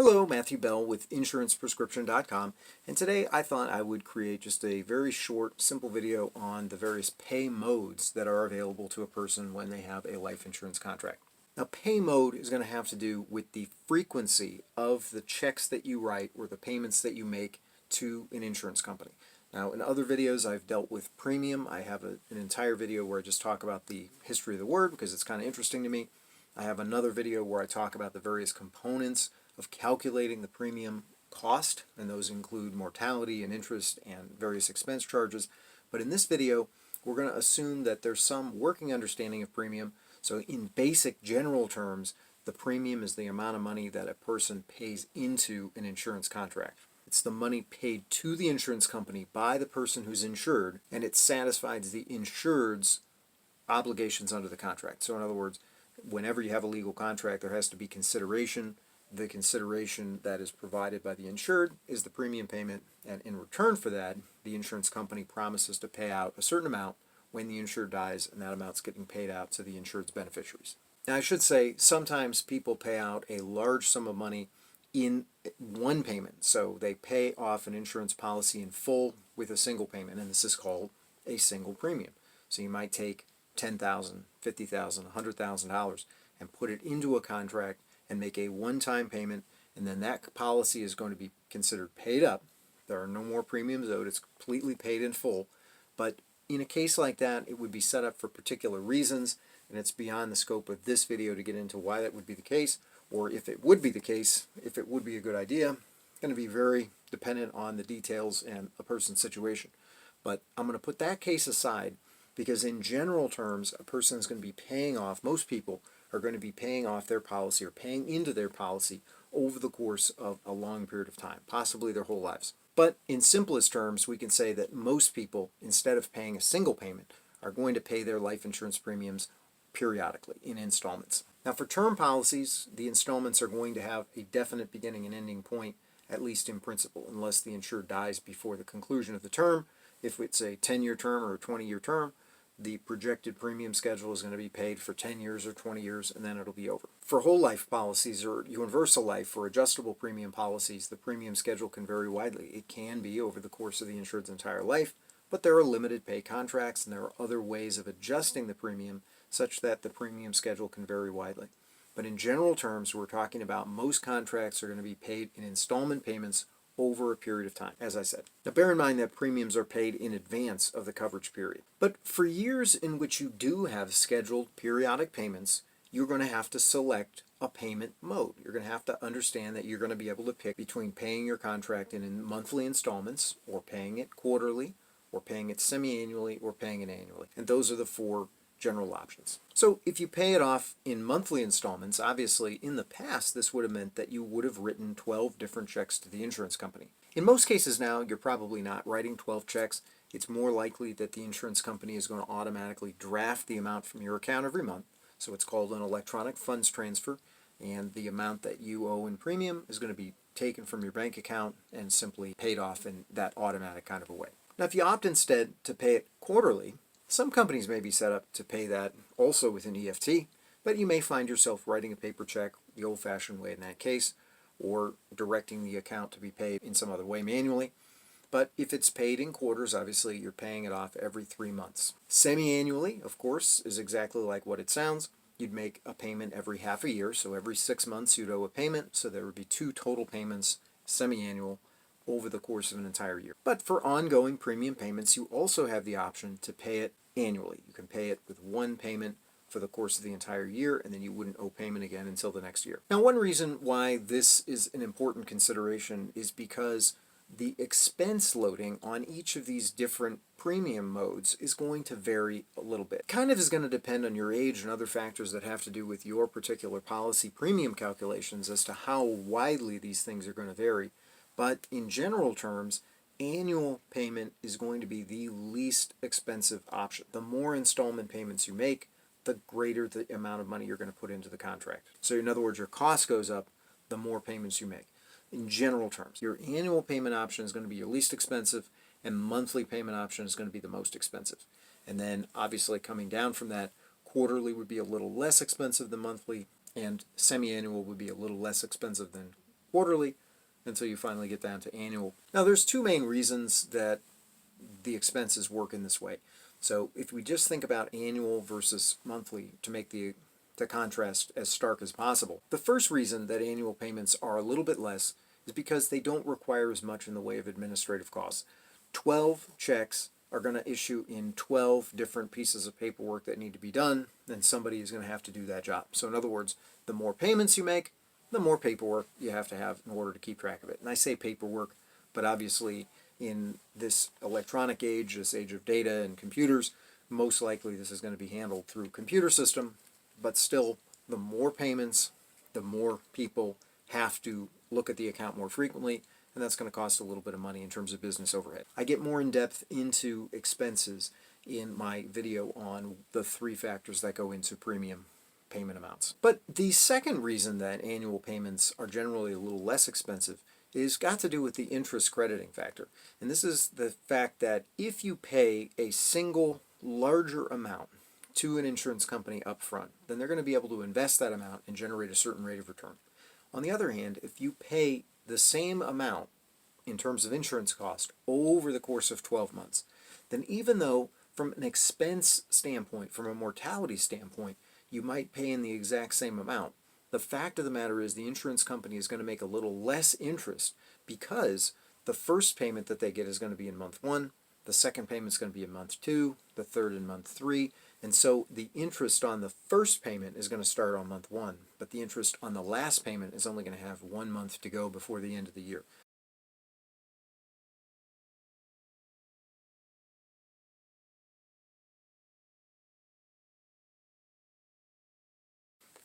Hello, Matthew Bell with InsurancePrescription.com, and today I thought I would create just a very short, simple video on the various pay modes that are available to a person when they have a life insurance contract. Now, pay mode is going to have to do with the frequency of the checks that you write or the payments that you make to an insurance company. Now, in other videos, I've dealt with premium. I have an entire video where I just talk about the history of the word because it's kind of interesting to me. I have another video where I talk about the various components of calculating the premium cost, and those include mortality and interest and various expense charges. But in this video, we're going to assume that there's some working understanding of premium. So in basic general terms, the premium is the amount of money that a person pays into an insurance contract. It's the money paid to the insurance company by the person who's insured, and it satisfies the insured's obligations under the contract. So in other words, whenever you have a legal contract, there has to be consideration. The consideration that is provided by the insured is the premium payment, and in return for that, the insurance company promises to pay out a certain amount when the insured dies, and that amount's getting paid out to the insured's beneficiaries. Now, I should say, sometimes people pay out a large sum of money in one payment. So they pay off an insurance policy in full with a single payment, and this is called a single premium. So you might take $10,000, $50,000, $100,000 and put it into a contract and make a one-time payment, and then that policy is going to be considered paid up. There are no more premiums owed. It's completely paid in full. But in a case like that, it would be set up for particular reasons, and it's beyond the scope of this video to get into why that would be the case, or if it would be the case, if it would be a good idea. It's going to be very dependent on the details and a person's situation. But I'm going to put that case aside because in general terms, a person is going to be paying off, most people are going to be paying off their policy or paying into their policy over the course of a long period of time, possibly their whole lives. But in simplest terms, we can say that most people, instead of paying a single payment, are going to pay their life insurance premiums periodically in installments. Now, for term policies, the installments are going to have a definite beginning and ending point, at least in principle, unless the insured dies before the conclusion of the term. If it's a 10-year term or a 20-year term, the projected premium schedule is going to be paid for 10 years or 20 years, and then it'll be over. For whole life policies or universal life or adjustable premium policies, the premium schedule can vary widely. It can be over the course of the insured's entire life, but there are limited pay contracts and there are other ways of adjusting the premium such that the premium schedule can vary widely. But in general terms, we're talking about most contracts are going to be paid in installment payments over a period of time, as I said. Now, bear in mind that premiums are paid in advance of the coverage period. But for years in which you do have scheduled periodic payments, you're going to have to select a payment mode. You're going to have to understand that you're going to be able to pick between paying your contract in monthly installments, or paying it quarterly, or paying it semi-annually, or paying it annually. And those are the four general options. So if you pay it off in monthly installments, obviously in the past this would have meant that you would have written 12 different checks to the insurance company. In most cases now, you're probably not writing 12 checks. It's more likely that the insurance company is going to automatically draft the amount from your account every month. So it's called an electronic funds transfer, and the amount that you owe in premium is going to be taken from your bank account and simply paid off in that automatic kind of a way. Now, if you opt instead to pay it quarterly, some companies may be set up to pay that also with an EFT, but you may find yourself writing a paper check the old-fashioned way in that case, or directing the account to be paid in some other way manually. But if it's paid in quarters, obviously you're paying it off every 3 months. Semi-annually, of course, is exactly like what it sounds. You'd make a payment every half a year, so every 6 months you'd owe a payment, so there would be 2 total payments, semi-annual, over the course of an entire year. But for ongoing premium payments, you also have the option to pay it annually. You can pay it with one payment for the course of the entire year, and then you wouldn't owe payment again until the next year. Now, one reason why this is an important consideration is because the expense loading on each of these different premium modes is going to vary a little bit. Kind of is going to depend on your age and other factors that have to do with your particular policy premium calculations as to how widely these things are going to vary. But in general terms, annual payment is going to be the least expensive option. The more installment payments you make, the greater the amount of money you're going to put into the contract. So in other words, your cost goes up the more payments you make. In general terms, your annual payment option is going to be your least expensive, and monthly payment option is going to be the most expensive. And then obviously coming down from that, quarterly would be a little less expensive than monthly, and semi-annual would be a little less expensive than quarterly, until you finally get down to annual. Now there's two main reasons that the expenses work in this way. So if we just think about annual versus monthly to make the contrast as stark as possible, the first reason that annual payments are a little bit less is because they don't require as much in the way of administrative costs. 12 checks are going to issue in 12 different pieces of paperwork that need to be done, then somebody is going to have to do that job. So in other words, the more payments you make, the more paperwork you have to have in order to keep track of it. And I say paperwork, but obviously in this electronic age, this age of data and computers, most likely this is going to be handled through a computer system, but still, the more payments, the more people have to look at the account more frequently, and that's going to cost a little bit of money in terms of business overhead. I get more in depth into expenses in my video on the 3 factors that go into premium payment amounts. But the second reason that annual payments are generally a little less expensive is got to do with the interest crediting factor. And this is the fact that if you pay a single larger amount to an insurance company up front, then they're going to be able to invest that amount and generate a certain rate of return. On the other hand, if you pay the same amount in terms of insurance cost over the course of 12 months, then even though from an expense standpoint, from a mortality standpoint, you might pay in the exact same amount, the fact of the matter is the insurance company is going to make a little less interest because the first payment that they get is going to be in month 1, the second payment is going to be in month 2, the third in month 3, and so the interest on the first payment is going to start on month 1, but the interest on the last payment is only going to have 1 month to go before the end of the year.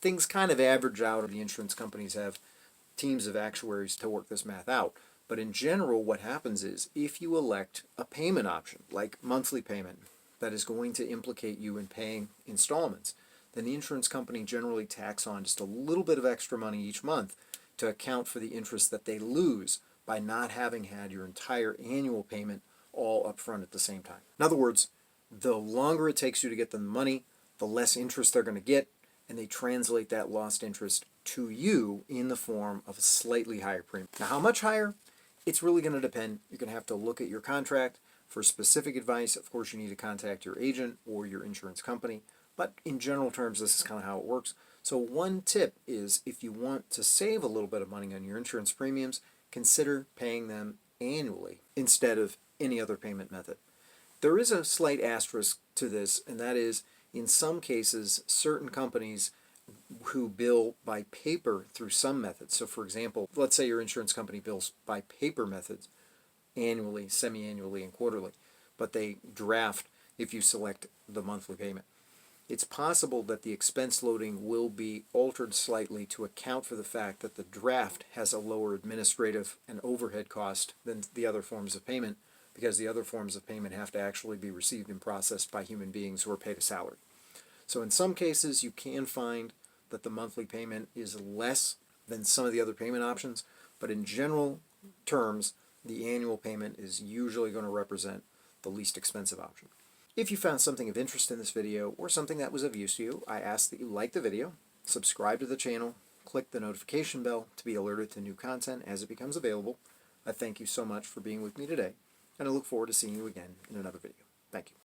Things kind of average out. The insurance companies have teams of actuaries to work this math out. But in general, what happens is if you elect a payment option, like monthly payment, that is going to implicate you in paying installments, then the insurance company generally tacks on just a little bit of extra money each month to account for the interest that they lose by not having had your entire annual payment all up front at the same time. In other words, the longer it takes you to get the money, the less interest they're going to get, and they translate that lost interest to you in the form of a slightly higher premium. Now, how much higher? It's really going to depend. You're going to have to look at your contract. For specific advice, of course, you need to contact your agent or your insurance company. But in general terms, this is kind of how it works. So one tip is if you want to save a little bit of money on your insurance premiums, consider paying them annually instead of any other payment method. There is a slight asterisk to this, and that is in some cases, certain companies who bill by paper through some methods. So for example, let's say your insurance company bills by paper methods annually, semi-annually, and quarterly, but they draft if you select the monthly payment. It's possible that the expense loading will be altered slightly to account for the fact that the draft has a lower administrative and overhead cost than the other forms of payment, because the other forms of payment have to actually be received and processed by human beings who are paid a salary. So in some cases, you can find that the monthly payment is less than some of the other payment options, but in general terms, the annual payment is usually going to represent the least expensive option. If you found something of interest in this video or something that was of use to you, I ask that you like the video, subscribe to the channel, click the notification bell to be alerted to new content as it becomes available. I thank you so much for being with me today, and I look forward to seeing you again in another video. Thank you.